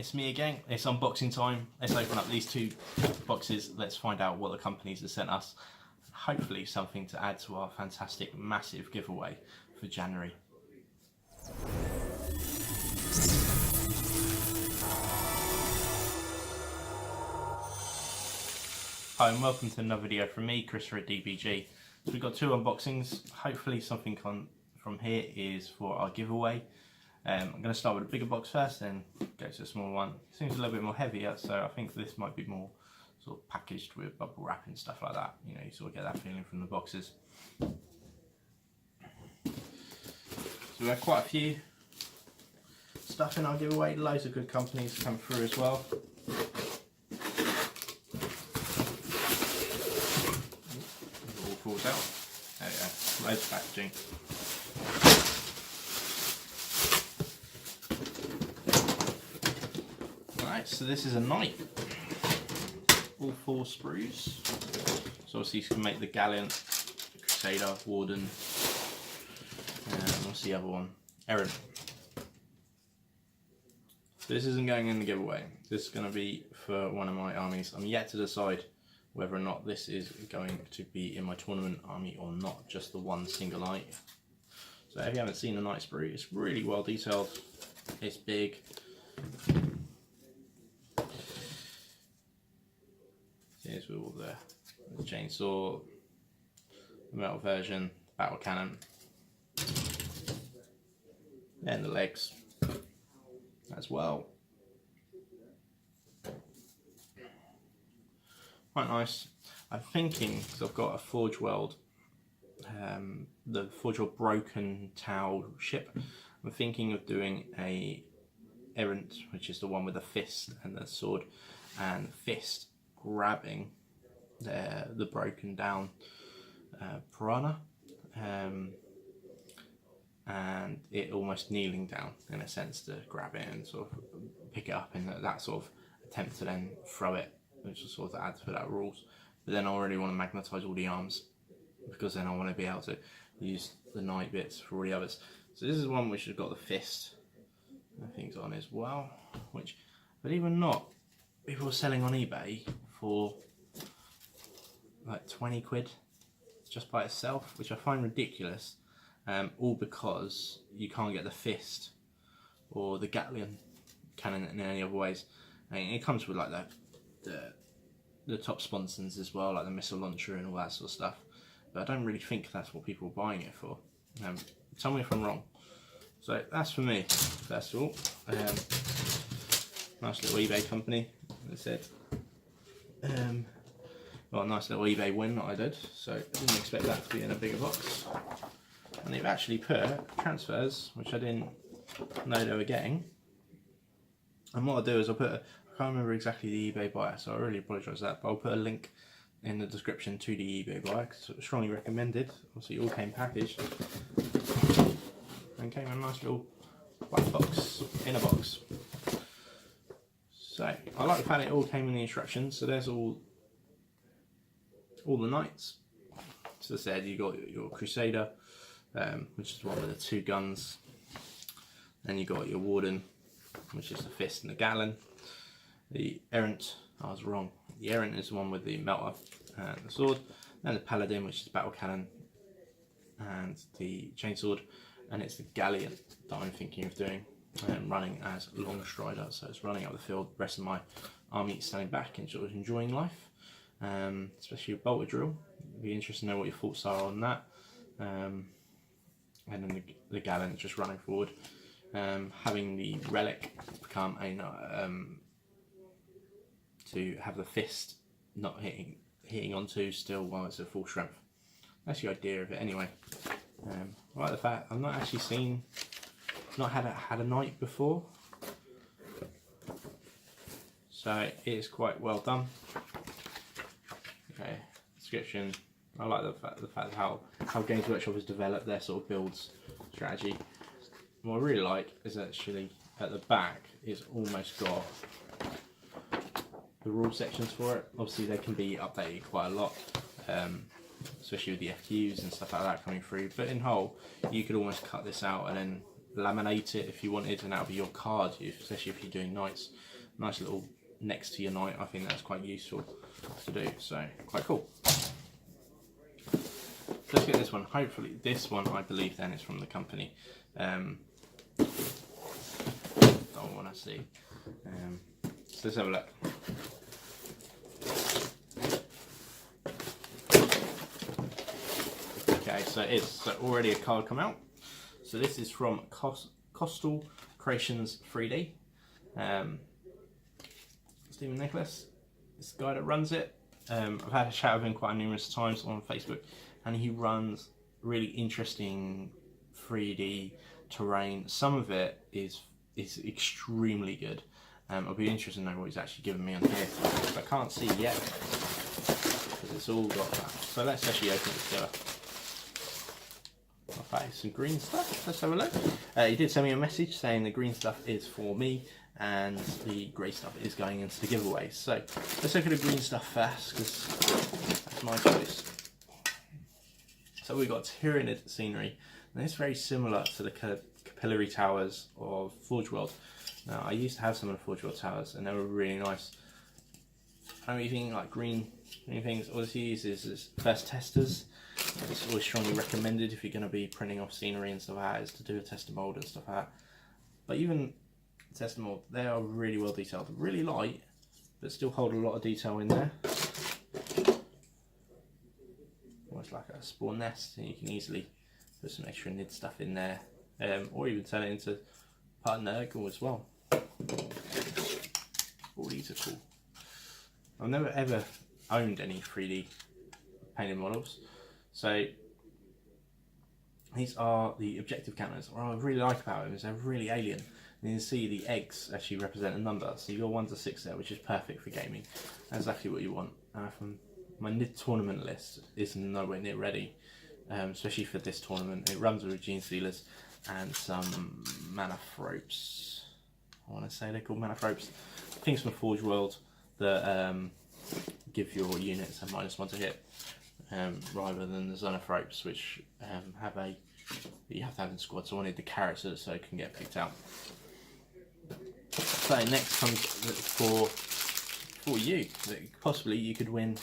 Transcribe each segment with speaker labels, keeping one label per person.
Speaker 1: It's me again. It's unboxing time. Let's open up these two boxes. Let's find out what the companies have sent us. Hopefully something to add to our fantastic, massive giveaway for January. Hi and welcome to another video from me, Chris at DBG. So we've got two unboxings. Hopefully something from here is for our giveaway. I'm going to start with a bigger box first, then go to a smaller one. It seems a little bit more heavier, so I think this might be more sort of packaged with bubble wrap and stuff like that. You know, you sort of get that feeling from the boxes. So we had quite a few stuff in our giveaway. Loads of good companies come through as well. It all falls out. There we go. Loads of packaging. So this is a knight, all 4 sprues. So obviously you can make the Gallant, Crusader, Warden, and what's the other one? Errant. So this isn't going in the giveaway. This is going to be for one of my armies. I'm yet to decide whether or not this is going to be in my tournament army or not, just the one single knight. So if you haven't seen the knight sprue, it's really well detailed. It's big. Here's with all the chainsaw, the metal version, battle cannon, and the legs as well. Quite nice. I'm thinking, because I've got a Forge World, the Forge World Broken Tau ship, I'm thinking of doing a Errant, which is the one with the fist and the sword, and fist grabbing the broken down piranha, and it almost kneeling down in a sense to grab it and sort of pick it up in that sort of attempt to then throw it, which will sort of add to that rules. But then I already want to magnetise all the arms, because then I want to be able to use the knight bits for all the others. So this is one which has got the fist and things on as well, which, believe it or not, people are selling on eBay for like 20 quid just by itself, which I find ridiculous, all because you can't get the fist or the Gatling cannon in any other ways. And it comes with like the top sponsons as well, like the missile launcher and all that sort of stuff, but I don't really think that's what people are buying it for. Tell me if I'm wrong. So that's for me, first of all. Nice little eBay company, as I said. Well, a nice little eBay win that I did, so I didn't expect that to be in a bigger box. And they've actually put transfers, which I didn't know they were getting. And what I'll do is I can't remember exactly the eBay buyer, so I really apologise for that, but I'll put a link in the description to the eBay buyer, because it was strongly recommended. Obviously it all came packaged, and came in a nice little white box, in a box. So I like the fact it all came in the instructions. So there's all the knights. So as I said, you got your Crusader, which is the one with the 2 guns. Then you got your Warden, which is the fist and the Gallon. The Errant, I was wrong. The Errant is the one with the melter and the sword. Then the Paladin, which is battle cannon and the chainsword. And it's the Gallant that I'm thinking of doing, running as long strider. So it's running up the field, the rest of my army standing back and sort of enjoying life, especially with bolter drill. It'd be interesting to know what your thoughts are on that. And then the Gallant just running forward, having the relic become a to have the fist not hitting onto still while it's at full strength. That's the idea of it anyway. I like the fact I've not actually seen, not had a knight before, so it is quite well done. Okay, description. I like the fact how Games Workshop has developed their sort of builds strategy. What I really like is actually at the back it's almost got the rule sections for it. Obviously they can be updated quite a lot, especially with the FQs and stuff like that coming through, but in whole you could almost cut this out and then laminate it if you wanted, and that'll be your card, especially if you're doing nights. Nice little next to your night. I think that's quite useful to do. So quite cool. Let's get this one. Hopefully, this one I believe then is from the company. Don't want to see. So let's have a look. Okay, so it's already a card come out. So this is from Coastal Creations 3D. Stephen Nicholas, this guy that runs it. I've had a chat with him quite numerous times on Facebook, and he runs really interesting 3D terrain. Some of it is extremely good. I'll be interested to know what he's actually given me on here. I can't see yet because it's all got that. So let's actually open it together. Okay, some green stuff. Let's have a look. He did send me a message saying the green stuff is for me and the grey stuff is going into the giveaway. So let's look at the green stuff first because that's my choice. So we've got Tyranid scenery, and it's very similar to the capillary towers of Forge World. Now I used to have some of the Forge World towers and they were really nice. Only thing like green things always use is first testers. It's always strongly recommended if you're going to be printing off scenery and stuff like that, is to do a tester mold and stuff like that. But even tester mold, they are really well detailed, really light, but still hold a lot of detail in there. Almost like a spawn nest, and you can easily put some extra nid stuff in there, or even turn it into part of Nurgle as well. All these are cool. I've never ever owned any 3D painted models, so these are the objective counters. What I really like about them is they're really alien. And you can see the eggs actually represent a number, so you've got 1 to 6 there, which is perfect for gaming. That's exactly what you want. From my Nid tournament list is nowhere near ready, especially for this tournament. It runs with Gene Stealers and some Manithropes. I want to say they're called Manithropes. Things from Forge World that give your units a -1 to hit, rather than the Xenotropes, which have a you have to have in squad. So I wanted the characters so it can get picked out. So next comes for you that possibly you could win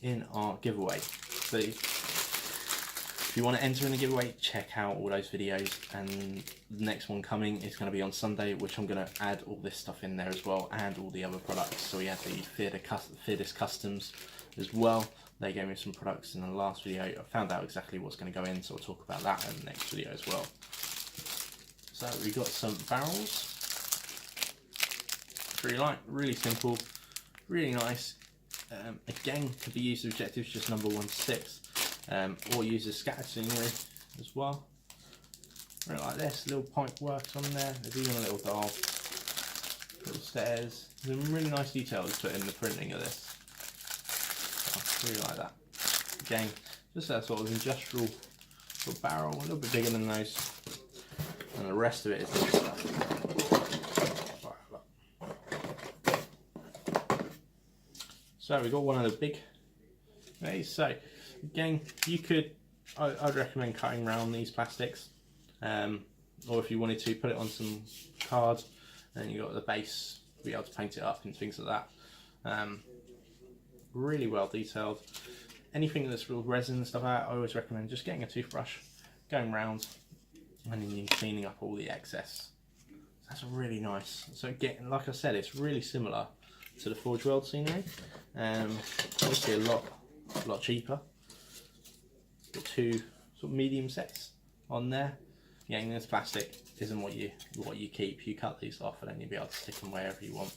Speaker 1: in our giveaway. So if you want to enter in the giveaway, check out all those videos, and the next one coming is going to be on Sunday, which I'm going to add all this stuff in there as well, and all the other products. So we had the Fearless Customs as well. They gave me some products in the last video. I found out exactly what's going to go in, so I'll talk about that in the next video as well. So we got some barrels. Really light, really simple, really nice. Again, could be used as objectives, just number 1 to 6, or use as scattered scenery as well. Really like this, little pipe works on there. There's even a little dial, little stairs. Some really nice details put in the printing of this. I really like that. Again, just that sort of industrial sort of barrel, a little bit bigger than those, and the rest of it is this stuff. So we've got one of the big. Okay, so again, you could, I'd recommend cutting around these plastics, or if you wanted to, put it on some card, and you got the base, be able to paint it up and things like that. Really well detailed. Anything that's real resin and stuff like that, I always recommend just getting a toothbrush, going round, and then you're cleaning up all the excess. That's really nice. So again, like I said, it's really similar to the Forge World scenery. Obviously a lot cheaper. Got 2 sort of medium sets on there. Again, this plastic isn't what you keep. You cut these off and then you'll be able to stick them wherever you want.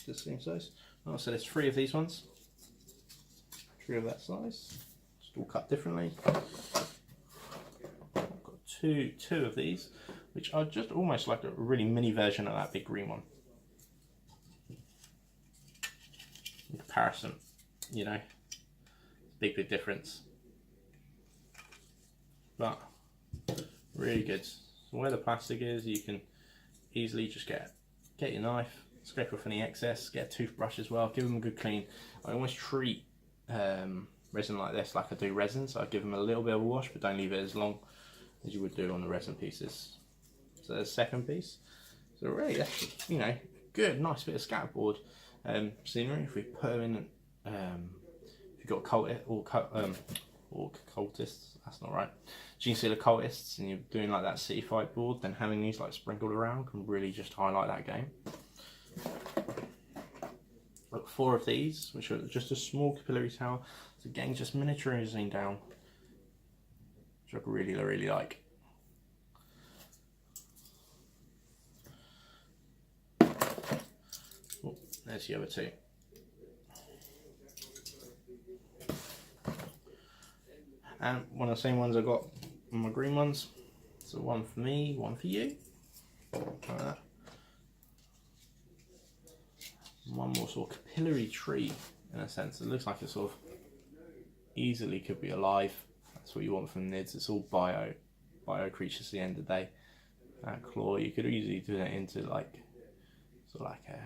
Speaker 1: This same size. Oh, so there's 3 of these ones. 3 of that size. Just all cut differently. Two of these, which are just almost like a really mini version of that big green one. In comparison, you know, big difference, but really good. So where the plastic is, you can easily just get your knife, scrape off any excess, get a toothbrush as well, give them a good clean. I almost treat resin like this, like I do resin. So I give them a little bit of a wash, but don't leave it as long as you would do on the resin pieces. So there's the second piece. So really, that's, you know, good, nice bit of scatterboard scenery. If we put them in, if you've got or cultists, that's not right, Gene Sealer cultists, and you're doing like that city fight board, then having these like sprinkled around can really just highlight that game. Got 4 of these, which are just a small capillary tower. So again, just miniaturizing down, which I really, really like. Oh, there's the other 2. And one of the same ones I got on my green ones. So one for me, one for you. Like that. One more sort of capillary tree in a sense. It looks like it sort of easily could be alive. That's what you want from NIDs. It's all bio creatures at the end of the day. That claw, you could easily do that into like sort of like a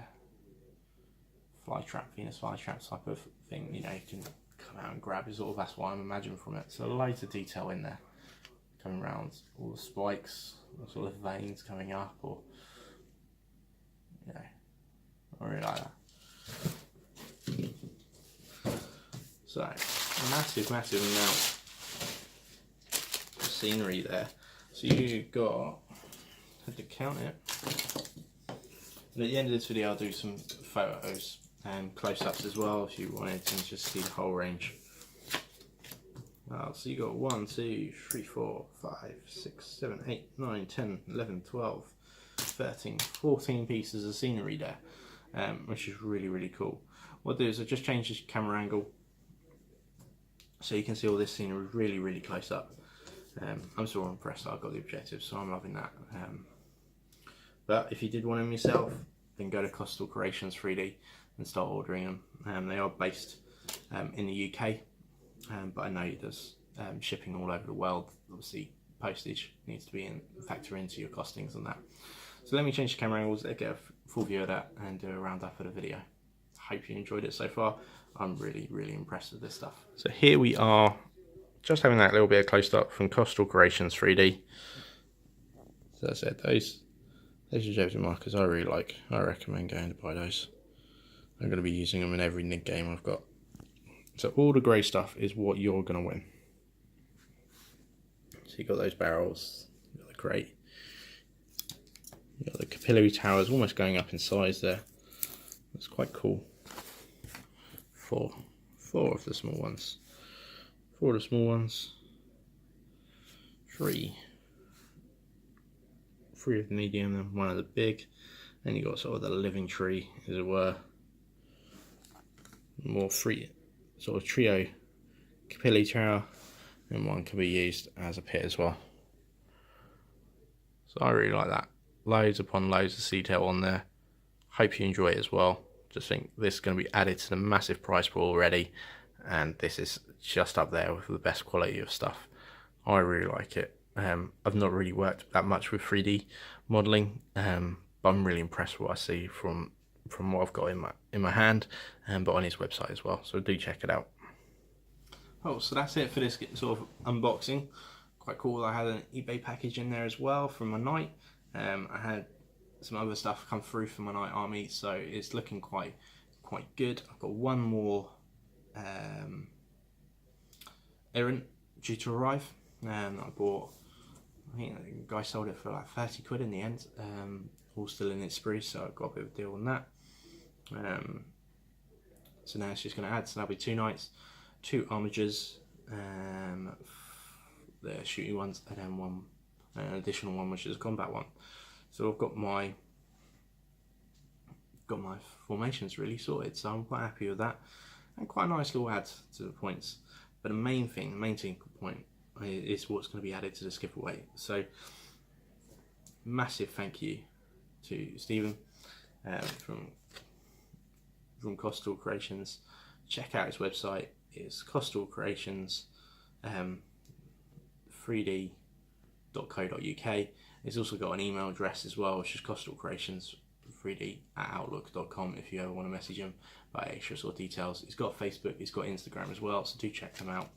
Speaker 1: flytrap, Venus flytrap type of thing. You know, you can come out and grab it, sort of. That's what I'm imagining from it. So loads of detail in there, coming around, all the spikes, all sort of veins coming up, or you know, I really like that. So massive amount of scenery there. So you got, I had to count it. And at the end of this video, I'll do some photos and close-ups as well if you wanted to just see the whole range. So you got 1, 2, 3, 4, 5, 6, 7, 8, 9, 10, 11, 12, 13, 14 pieces of scenery there, which is really, really cool. What I'll do is I'll just change this camera angle so you can see all this scenery really, really close up. I'm so impressed that I got the objective, so I'm loving that. But if you did want them yourself, then go to Coastal Creations 3D and start ordering them. They are based in the UK, but I know there's shipping all over the world. Obviously, postage needs to be factor into your costings and that. So let me change the camera angles, get a full view of that, and do a roundup of the video. Hope you enjoyed it so far. I'm really, really impressed with this stuff. So here we are, just having that little bit of close up from Coastal Creations 3D. So I said, those are Joseph markers I really like. I recommend going to buy those. I'm going to be using them in every NID game I've got. So all the grey stuff is what you're going to win. So you've got those barrels, you've got the crate, you've got the capillary towers almost going up in size there. That's quite cool. Four of the small ones. 4 of the small ones. 3 of the medium and 1 of the big. Then you got sort of the living tree, as it were. More 3 sort of trio capillary tower, and 1 can be used as a pit as well. So I really like that. Loads upon loads of detail on there. Hope you enjoy it as well. Just think this is going to be added to the massive price pool already, and this is just up there with the best quality of stuff. I really like it. I've not really worked that much with 3D modelling, but I'm really impressed with what I see from what I've got in my hand, but on his website as well. So do check it out. Oh, so that's it for this sort of unboxing. Quite cool. I had an eBay package in there as well from my night. I had some other stuff come through for my night army, so it's looking quite good. I've got 1 more errant due to arrive. I bought, I think the guy sold it for like 30 quid in the end, all still in its spree, so I got a bit of a deal on that. So now it's just going to add, so that'll be 2 knights, 2 armigers, the shooting ones, and then an additional one which is a combat one. So I've got my formations really sorted, so I'm quite happy with that, and quite a nice little add to the points. But the main point is what's going to be added to the skip away. So massive thank you to Stephen from Coastal Creations. Check out his website. It's Coastal Creations 3D.co.uk. It's also got an email address as well, which is coastalcreations stephen3d@outlook.com if you ever want to message him about extra sort of details. He's got Facebook, he's got Instagram as well, so do check them out.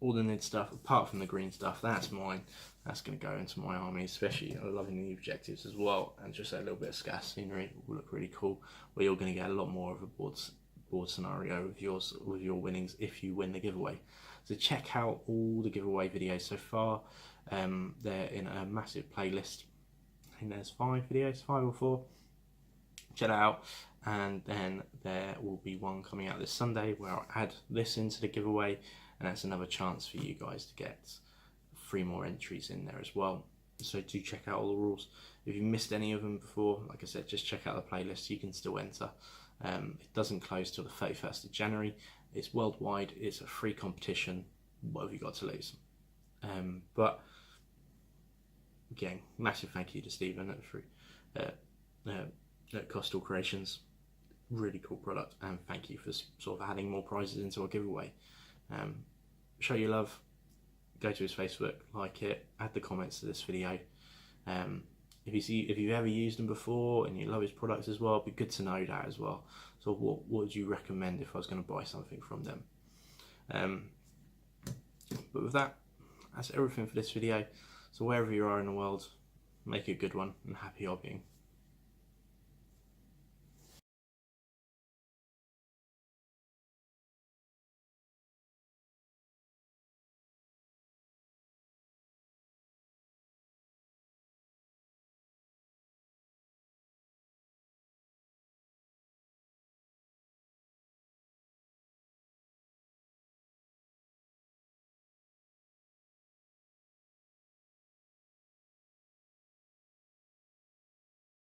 Speaker 1: All the Nid stuff, apart from the green stuff, that's mine. That's going to go into my army, especially I'm loving the objectives as well, and just a little bit of scat scenery will look really cool. Where you're going to get a lot more of a board scenario with your winnings if you win the giveaway. So check out all the giveaway videos so far. They're in a massive playlist. I think there's 5 videos, 5 or 4. Check that out. And then there will be one coming out this Sunday where I'll add this into the giveaway, and that's another chance for you guys to get 3 more entries in there as well. So do check out all the rules. If you missed any of them before, like I said, just check out the playlist. You can still enter. It doesn't close till the 31st of January. It's worldwide. It's a free competition. What have you got to lose? But again, massive thank you to Stephen at Coastal Creations. Really cool product, and thank you for sort of adding more prizes into our giveaway. Show your love. Go to his Facebook, like it, add the comments to this video. If you've ever used them before and you love his products as well, it'd be good to know that as well. So what would you recommend if I was going to buy something from them? But with that, that's everything for this video. So wherever you are in the world, make it a good one, and happy hobbying.